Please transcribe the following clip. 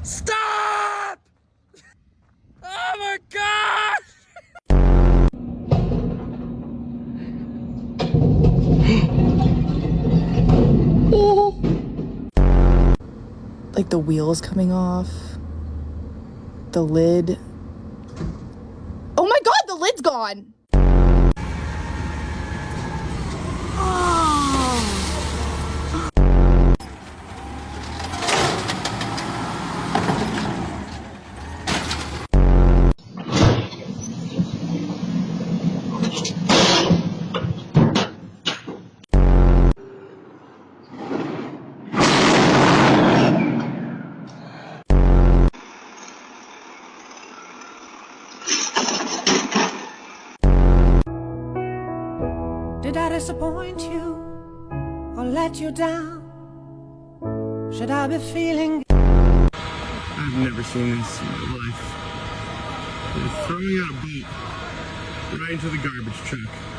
Stop! Oh my god! Like the wheels coming off. The lid. Oh my god, the lid's gone! Did I disappoint you or let you down? Should I be feeling? I've never seen this in my life. They're throwing out a boat right into the garbage truck.